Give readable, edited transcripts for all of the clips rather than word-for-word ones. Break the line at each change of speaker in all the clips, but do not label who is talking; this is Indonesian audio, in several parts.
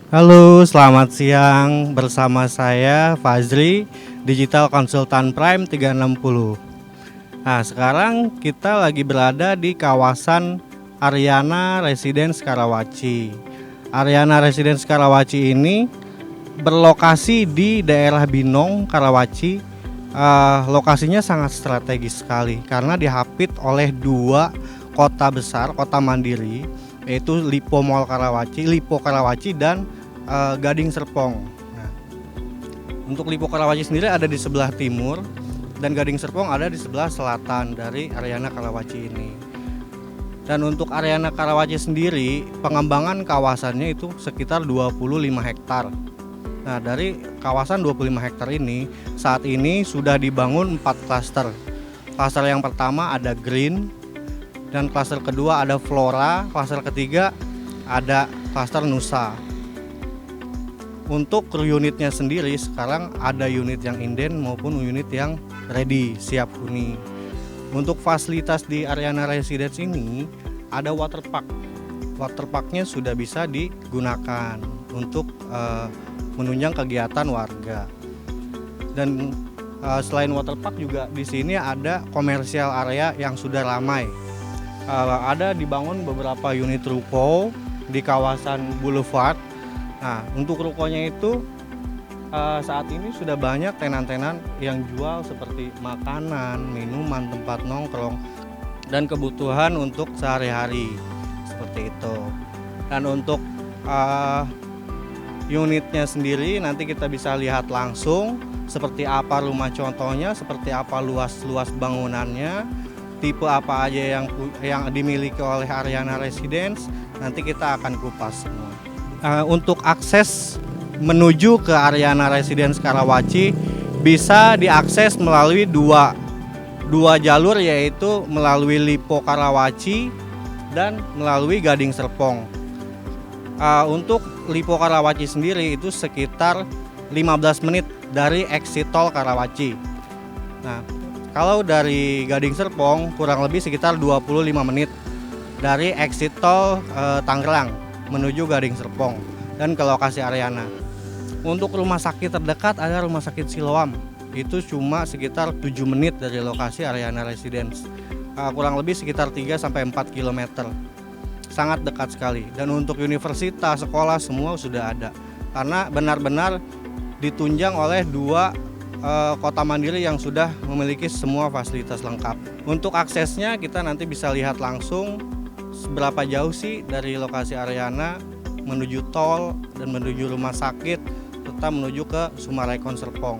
Halo, selamat siang. Bersama saya Fazri, Digital Konsultan Prime 360. Nah, sekarang kita lagi berada di kawasan Ariana Residence Karawaci. Ariana Residence Karawaci ini berlokasi di daerah Binong, Karawaci. Lokasinya sangat strategis sekali karena dihapit oleh dua kota besar, kota mandiri, yaitu Lipo Mall Karawaci, Lipo Karawaci dan Gading Serpong. Nah, untuk Lipo Karawaci sendiri ada di sebelah timur dan Gading Serpong ada di sebelah selatan dari Ariana Karawaci ini. Dan untuk Ariana Karawaci sendiri, pengembangan kawasannya itu sekitar 25 hektar. Nah, dari kawasan 25 hektar ini, saat ini sudah dibangun 4 klaster. Klaster yang pertama ada green, dan klaster kedua ada flora, klaster ketiga ada klaster nusa. Untuk unitnya sendiri sekarang ada unit yang inden maupun unit yang ready, siap huni. Untuk fasilitas di Ariana Residence ini ada waterpark. Waterparknya sudah bisa digunakan untuk menunjang kegiatan warga. Dan selain waterpark juga di sini ada komersial area yang sudah ramai. Ada dibangun beberapa unit ruko di kawasan Boulevard. Nah, untuk rukonya itu saat ini sudah banyak tenan-tenan yang jual seperti makanan, minuman, tempat nongkrong, dan kebutuhan untuk sehari-hari seperti itu. Dan untuk unitnya sendiri nanti kita bisa lihat langsung seperti apa rumah contohnya, seperti apa luas bangunannya, tipe apa aja yang dimiliki oleh Ariana Residence. Nanti kita akan kupas semua. Untuk akses menuju ke Ariana Residence Karawaci bisa diakses melalui dua jalur, yaitu melalui Lipo Karawaci dan melalui Gading Serpong. Untuk Lipo Karawaci sendiri itu sekitar 15 menit dari exit tol Karawaci. Nah, kalau dari Gading Serpong kurang lebih sekitar 25 menit dari exit tol Tangerang menuju Gading Serpong dan ke lokasi Ariana. Untuk rumah sakit terdekat ada Rumah Sakit Siloam. Itu cuma sekitar 7 menit dari lokasi Ariana Residence. Kurang lebih sekitar 3 sampai 4 km. Sangat dekat sekali. Dan untuk universitas, sekolah semua sudah ada. Karena benar-benar ditunjang oleh dua kota mandiri yang sudah memiliki semua fasilitas lengkap. Untuk aksesnya kita nanti bisa lihat langsung seberapa jauh sih dari lokasi Ariana menuju tol dan menuju rumah sakit serta menuju ke Summarecon Serpong.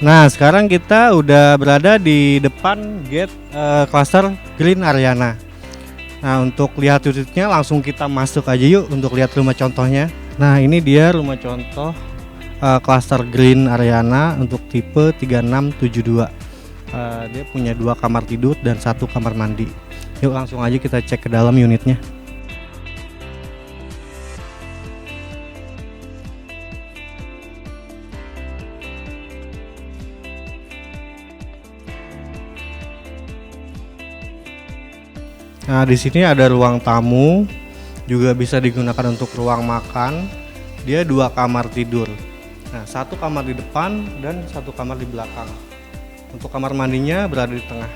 Nah, sekarang kita udah berada di depan gate klaster Green Ariana. Nah, untuk lihat unitnya langsung kita masuk aja yuk untuk lihat rumah contohnya. Nah, ini dia rumah contoh klaster Green Ariana untuk tipe 3672. Dia punya 2 kamar tidur dan 1 kamar mandi. Yuk langsung aja kita cek ke dalam unitnya. Nah, di sini ada ruang tamu, juga bisa digunakan untuk ruang makan. Dia 2 kamar tidur. Nah, 1 kamar di depan dan 1 kamar di belakang. Untuk kamar mandinya berada di tengah.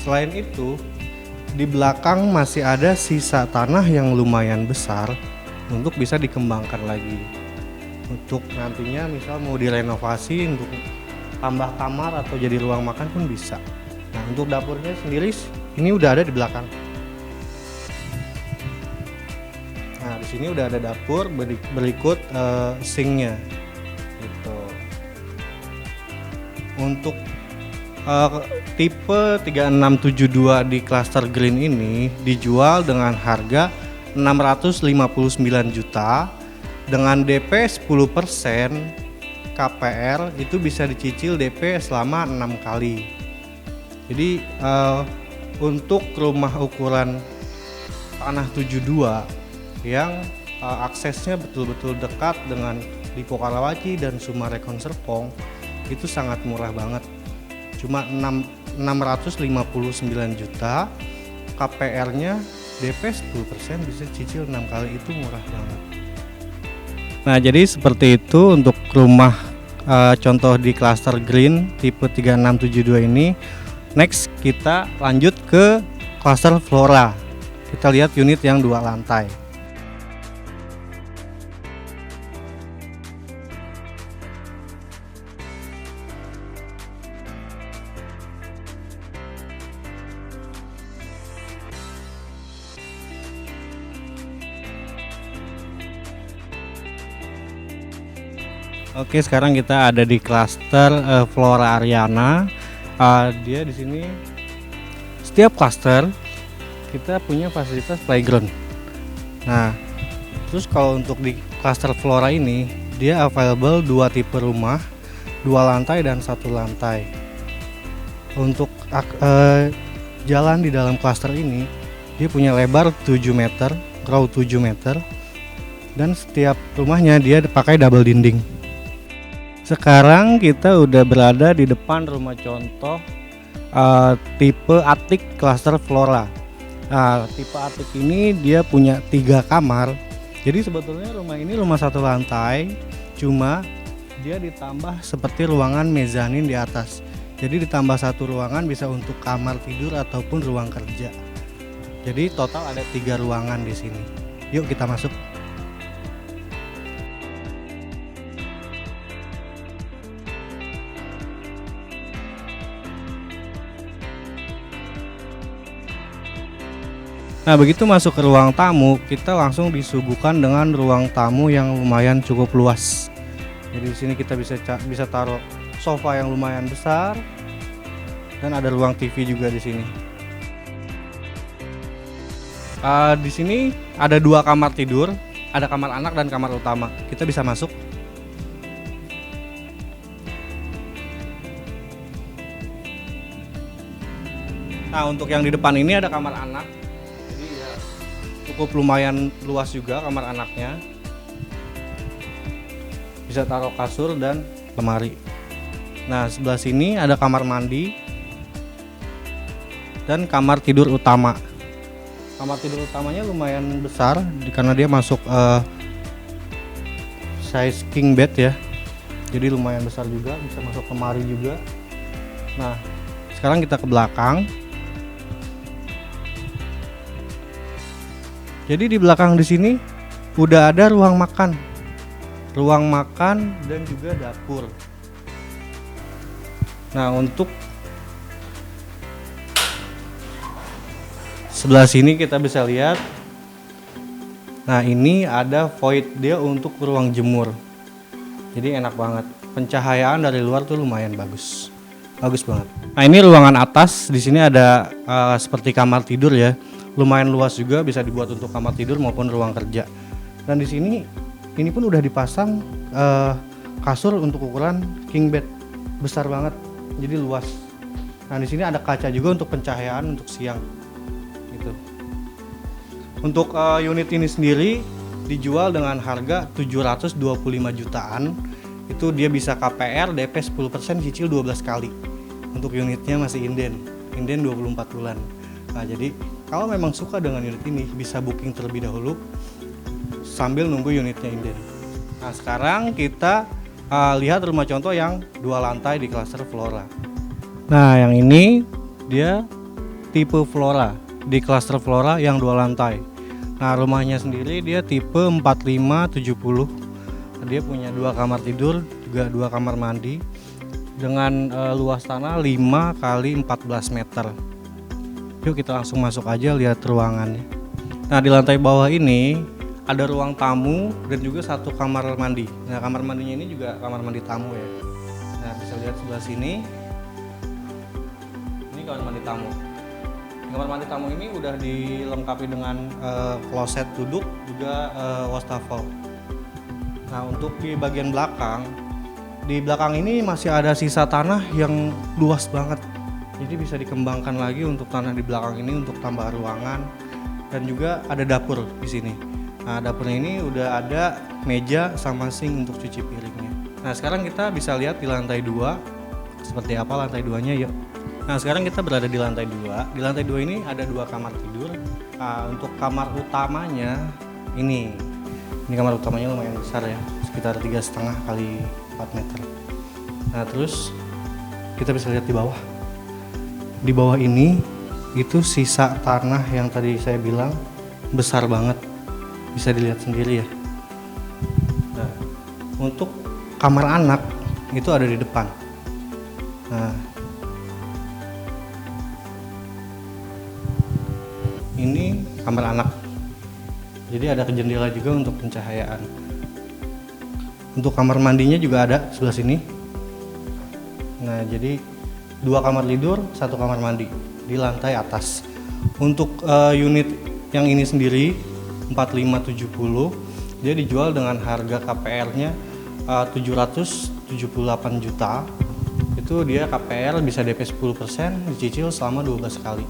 Selain itu, di belakang masih ada sisa tanah yang lumayan besar untuk bisa dikembangkan lagi. Untuk nantinya misal mau direnovasi untuk tambah kamar atau jadi ruang makan pun bisa. Nah, untuk dapurnya sendiri ini udah ada di belakang. Nah, di sini udah ada dapur berikut sinknya. Gitu. Untuk tipe 3672 di klaster Green ini dijual dengan harga 659 juta dengan DP 10%. KPR itu bisa dicicil DP selama 6 kali. Jadi untuk rumah ukuran tanah 72 yang aksesnya betul-betul dekat dengan Dipo Karawaci dan Sumarekon Serpong itu sangat murah banget. Cuma 659 juta, KPR-nya DP 10% bisa cicil 6 kali, itu murah banget. Nah, jadi seperti itu untuk rumah contoh di klaster Green tipe 3672 ini. Next kita lanjut ke klaster Flora. Kita lihat unit yang 2 lantai. Oke, sekarang kita ada di klaster Flora Ariana. Dia di sini setiap klaster kita punya fasilitas playground. Nah, terus kalau untuk di klaster Flora ini dia available 2 tipe rumah, 2 lantai dan 1 lantai. Untuk jalan di dalam klaster ini dia punya lebar 7 meter, grow 7 meter, dan setiap rumahnya dia pakai double dinding. Sekarang kita udah berada di depan rumah contoh tipe Attic klaster Flora. Nah, tipe Attic ini dia punya 3 kamar. Jadi sebetulnya rumah ini rumah 1 lantai, cuma dia ditambah seperti ruangan mezanin di atas. Jadi ditambah 1 ruangan bisa untuk kamar tidur ataupun ruang kerja. Jadi total ada 3 ruangan di sini. Yuk kita masuk. Nah, begitu masuk ke ruang tamu, kita langsung disuguhkan dengan ruang tamu yang lumayan cukup luas. Jadi di sini kita bisa taruh sofa yang lumayan besar dan ada ruang TV juga di sini. Di sini ada 2 kamar tidur, ada kamar anak dan kamar utama. Kita bisa masuk. Nah, untuk yang di depan ini ada kamar anak. Cukup lumayan luas juga kamar anaknya, bisa taruh kasur dan lemari. Nah, sebelah sini ada kamar mandi dan kamar tidur utama. Kamar tidur utamanya lumayan besar karena dia masuk size king bed ya, jadi lumayan besar juga, bisa masuk lemari juga. Nah, sekarang kita ke belakang. Jadi di belakang di sini udah ada ruang makan dan juga dapur. Nah, untuk sebelah sini kita bisa lihat. Nah, ini ada void dia untuk ruang jemur. Jadi enak banget. Pencahayaan dari luar tuh lumayan bagus. Bagus banget. Nah, ini ruangan atas. Di sini ada seperti kamar tidur ya. Lumayan luas juga, bisa dibuat untuk kamar tidur maupun ruang kerja. Dan di sini ini pun udah dipasang kasur untuk ukuran king bed. Besar banget. Jadi luas. Nah, di sini ada kaca juga untuk pencahayaan untuk siang. Gitu. Untuk unit ini sendiri dijual dengan harga 725 jutaan. Itu dia bisa KPR, DP 10%, cicil 12 kali. Untuk unitnya masih inden 24 bulan. Nah, jadi kalau memang suka dengan unit ini bisa booking terlebih dahulu sambil nunggu unitnya inden. Nah, sekarang kita lihat rumah contoh yang 2 lantai di klaster Flora. Nah, yang ini dia tipe Flora, di klaster Flora yang 2 lantai. Nah, rumahnya sendiri dia tipe 4570. Dia punya 2 kamar tidur, juga 2 kamar mandi dengan luas tanah 5 kali 14 meter. Yuk kita langsung masuk aja lihat ruangannya. Nah, di lantai bawah ini ada ruang tamu dan juga 1 kamar mandi. Nah, kamar mandinya ini juga kamar mandi tamu ya. Nah, bisa lihat sebelah sini. Ini kamar mandi tamu. Kamar mandi tamu ini udah dilengkapi dengan kloset duduk juga wastafel. Nah, untuk di bagian belakang, di belakang ini masih ada sisa tanah yang luas banget. Jadi bisa dikembangkan lagi untuk tanah di belakang ini untuk tambah ruangan dan juga ada dapur di sini. Nah, dapurnya ini udah ada meja sama sink untuk cuci piringnya. Nah, sekarang kita bisa lihat di lantai 2 seperti apa lantai 2-nya yuk. Nah, sekarang kita berada di lantai 2. Di lantai 2 ini ada 2 kamar tidur. Untuk kamar utamanya ini kamar utamanya lumayan besar ya, sekitar 3,5 kali 4 meter. Nah, terus kita bisa lihat di bawah. Di bawah ini itu sisa tanah yang tadi saya bilang besar banget. Bisa dilihat sendiri ya. Nah, untuk kamar anak itu ada di depan. Nah, ini kamar anak. Jadi ada jendela juga untuk pencahayaan. Untuk kamar mandinya juga ada sebelah sini. Nah, jadi 2 kamar tidur, 1 kamar mandi di lantai atas. Untuk unit yang ini sendiri 4570, dia dijual dengan harga KPR-nya 778 juta. Itu dia KPR bisa DP 10%, dicicil selama 12 kali.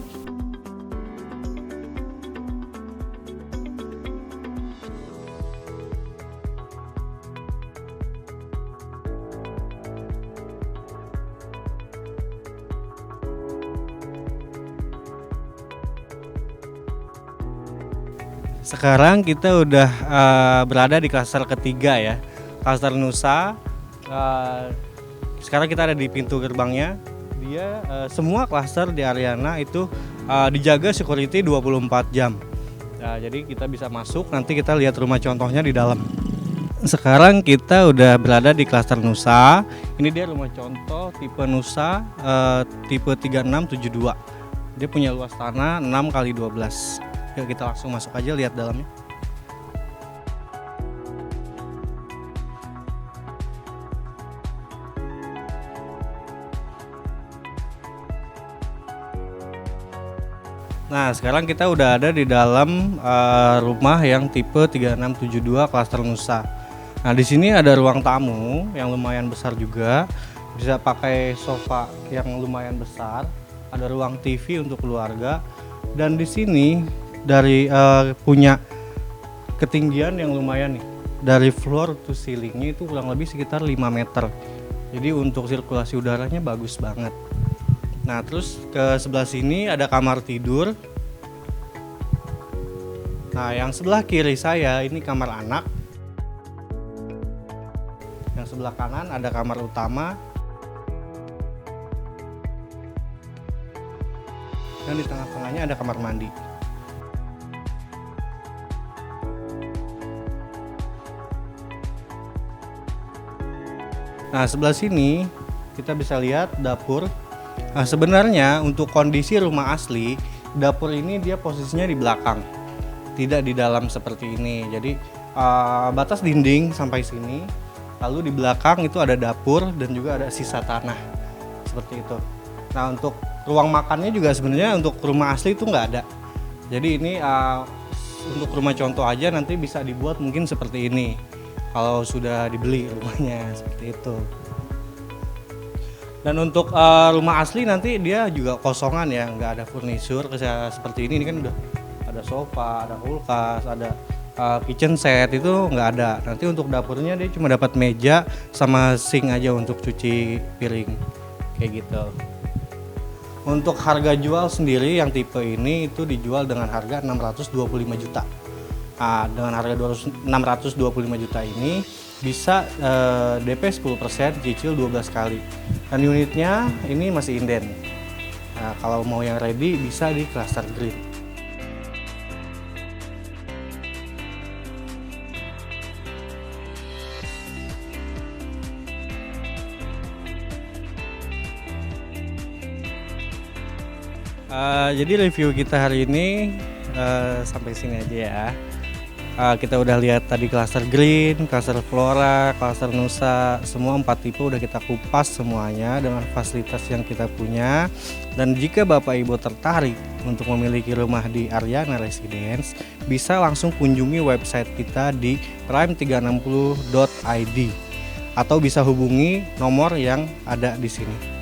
Sekarang kita udah berada di klaster ketiga ya, klaster Nusa. Sekarang kita ada di pintu gerbangnya. Dia semua klaster di Ariana itu dijaga security 24 jam. Nah, jadi kita bisa masuk, nanti kita lihat rumah contohnya di dalam. Sekarang kita udah berada di klaster Nusa. Ini dia rumah contoh tipe Nusa tipe 3672. Dia punya luas tanah 6 kali 12. Yuk kita langsung masuk aja lihat dalamnya. Nah, sekarang kita udah ada di dalam rumah yang tipe 3672 klaster Nusa. Nah, di sini ada ruang tamu yang lumayan besar juga. Bisa pakai sofa yang lumayan besar. Ada ruang TV untuk keluarga. Dan di sini dari punya ketinggian yang lumayan nih. Dari floor to ceilingnya itu kurang lebih sekitar 5 meter. Jadi untuk sirkulasi udaranya bagus banget. Nah, terus ke sebelah sini ada kamar tidur. Nah, yang sebelah kiri saya ini kamar anak. Yang sebelah kanan ada kamar utama. Dan di tengah-tengahnya ada kamar mandi. Nah, sebelah sini kita bisa lihat dapur. Nah, sebenarnya untuk kondisi rumah asli, dapur ini dia posisinya di belakang, tidak di dalam seperti ini. Jadi batas dinding sampai sini, Lalu di belakang itu ada dapur dan juga ada sisa tanah seperti itu. Nah, untuk ruang makannya juga sebenarnya untuk rumah asli itu nggak ada. Jadi ini untuk rumah contoh aja nanti bisa dibuat mungkin seperti ini kalau sudah dibeli rumahnya seperti itu. Dan untuk rumah asli nanti dia juga kosongan ya, nggak ada furniture seperti ini kan udah ada sofa, ada kulkas, ada kitchen set, itu nggak ada. Nanti untuk dapurnya dia cuma dapat meja sama sink aja untuk cuci piring kayak gitu. Untuk harga jual sendiri yang tipe ini itu dijual dengan harga 625 juta. Nah, dengan harga 625 juta ini bisa DP 10%, cicil 12 kali. Dan unitnya ini masih inden. Nah, kalau mau yang ready bisa di Cluster Green. Jadi review kita hari ini sampai sini aja ya. Kita udah lihat tadi Cluster Green, Cluster Flora, Cluster Nusa, semua 4 tipe udah kita kupas semuanya dengan fasilitas yang kita punya. Dan jika Bapak Ibu tertarik untuk memiliki rumah di Aryana Residence, bisa langsung kunjungi website kita di prime360.id atau bisa hubungi nomor yang ada di sini.